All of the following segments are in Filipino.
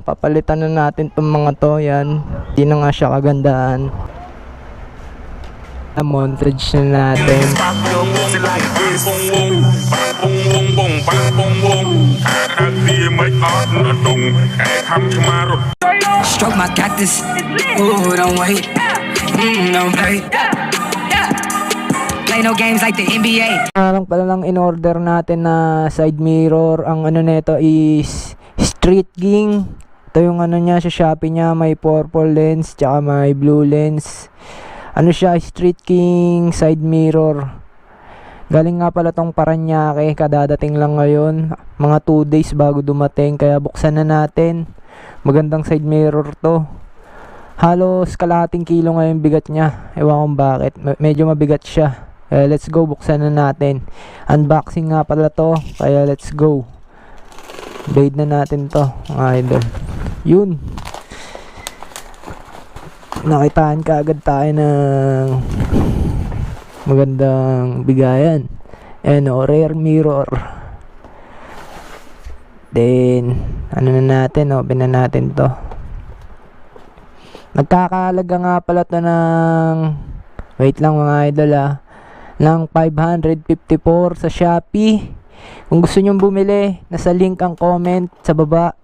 papalitan na natin tong mga to. Yan, di na nga siya kagandahan. Montage na natin. Stroke my cactus. Ooh, don't wait. Don't play. Play no games like the NBA. Parang pala lang in order natin na side mirror. Ang ano nito is Street King. Ito yung ano niya sa Shopee niya, may purple lens tsaka may blue lens. Ano siya, Street King side mirror. Galing nga pala tong Paranaque, kadadating lang ngayon. Mga 2 days bago dumating, kaya buksan na natin. Magandang side mirror to. Halos kalahating kilo ngayon bigat niya. Ewan kong bakit, medyo mabigat siya. Let's go, buksan na natin. Unboxing nga pala to, kaya let's go. Blade na natin to, mga idol. Yun, nakitaan ka agad tayo ng magandang bigayan. Rare mirror. Then ano na natin, open na natin to. Nagkakahalaga nga pala to ng, wait lang mga idol ng 554 sa Shopee. Kung gusto nyong bumili, nasa link ang comment sa baba.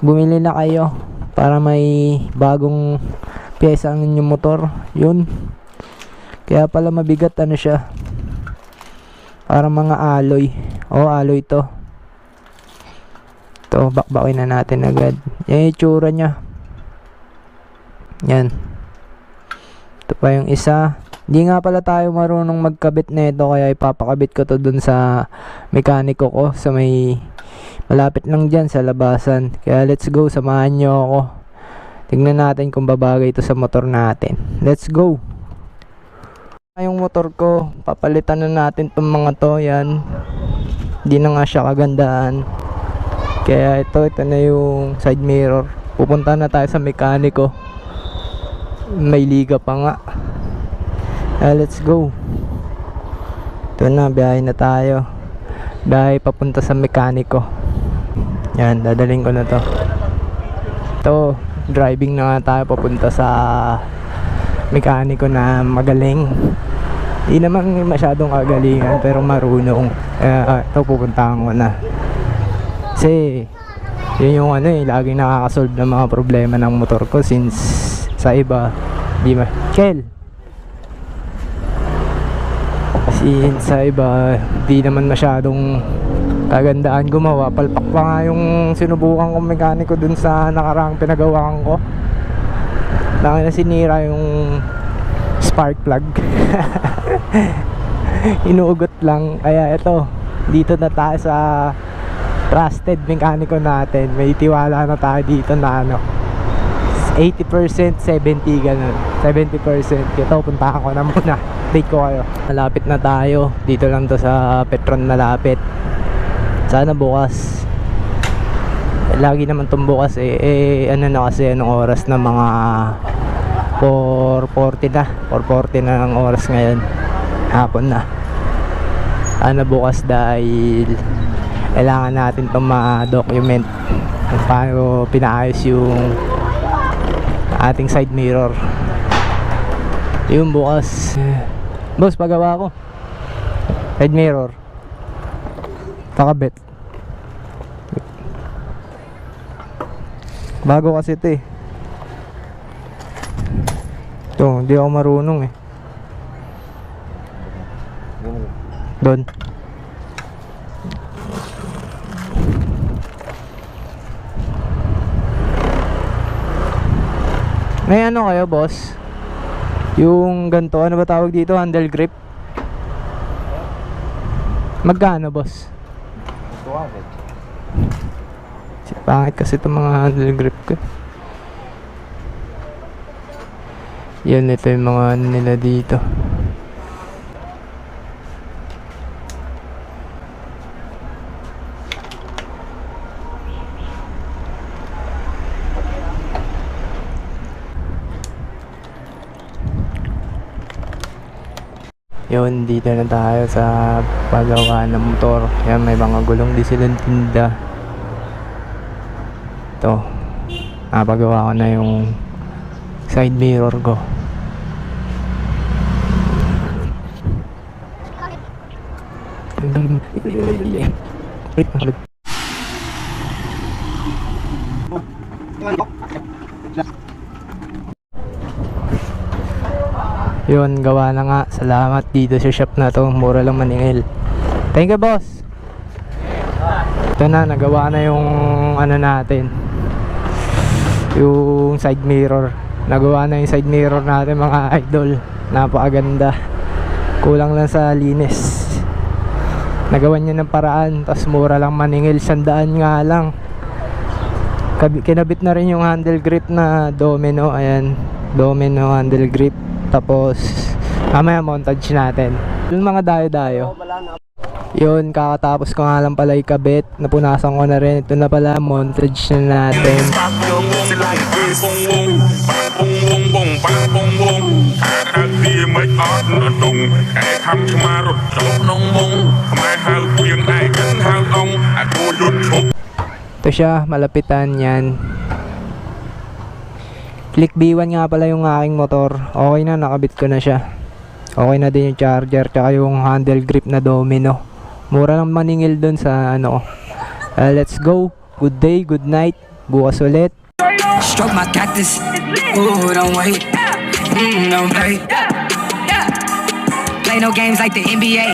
Bumili na kayo para may bagong pyesa ang inyong motor. Yun, kaya pala mabigat, ano siya, para mga alloy. Alloy to. Ito, bakbakin na natin agad. Yan yung itsura nya. Yan, ito pa yung isa. Hindi nga pala tayo marunong magkabit nito, kaya ipapakabit ko to dun sa mekaniko ko sa may malapit lang dyan sa labasan. Kaya let's go, samahan nyo ako. Tignan natin kung babagay ito sa motor natin. Let's go. Yung motor ko, papalitan na natin itong mga to. Yan, hindi na nga siya kagandahan. Kaya ito na yung side mirror. Pupunta na tayo sa mekaniko. May liga pa nga. Let's go. Ito na, biyahe na tayo. Biyahe papunta sa mekaniko. Yan, dadaling ko na to. Ito, driving na nga tayo papunta sa mekaniko na magaling. Hindi naman masyadong kagalingan, pero marunong. Ito, pupuntahan ko na. Kasi yun yung ano laging nakakasolve ng mga problema ng motor ko, since sa iba di ba, since sa iba di naman masyadong kagandaan gumawa. Palpak pa nga yung sinubukan kong mekaniko dun sa nakaraang pinagawaan ko. Laki na sinira yung spark plug. Inuugot lang. Kaya ito, dito na tayo sa trusted mekaniko natin. May tiwala na tayo dito na 80%, 70 ganun. 70%. Ito, puntahan ko na muna. Update ko kayo. Malapit na tayo. Dito lang to sa Petron malapit. Sana bukas. Lagi naman itong bukas ano na kasi, anong oras na, mga 4:40 na. 4:40 na ang oras ngayon. Hapon na. Sana bukas, dahil kailangan natin itong ma-document kung paano pinaayos yung ating side mirror. Yung bukas, boss, pagawa ko side mirror, pakabit. Bago kasi ito ito, hindi ako marunong doon. May ano kayo, boss? Yung ganito, ano ba tawag dito? Handle grip? Magkano, boss? 200. Pangit kasi itong mga handle grip ko. Yan, ito yung mga ano nila dito. Yun, dito na tayo sa paggawa ng motor. Yan, may mga gulong di silang tinda. ito. Napagawa ko na yung side mirror ko. Yun, gawa na nga. Salamat dito sa shop na to. Mura lang maningil. Thank you, boss. Ito na, nagawa na yung ano natin, yung side mirror. Nagawa na yung side mirror natin, mga idol. Napakaganda. Kulang lang sa linis. Nagawan niya ng paraan. Tapos mura lang maningil. 100 nga lang. Kinabit na rin yung handle grip na domino. Ayan, domino handle grip. Tapos mamaya montage natin. Yung mga dayo-dayo. Yun, kakatapos ko nga lang pala ikabit. Napunasan ko na rin. Ito na pala, montage na natin. Ito siya, malapitan yan. Click B1 nga pala yung aking motor. Okay na, nakabit ko na siya. Okay na din yung charger, tsaka yung handle grip na domino. Mura lang maningil dun sa ano. Let's go. Good day, good night. Bukas ulit. Stroke my cactus. Ooh, don't wait. Don't play. Play no games like the NBA.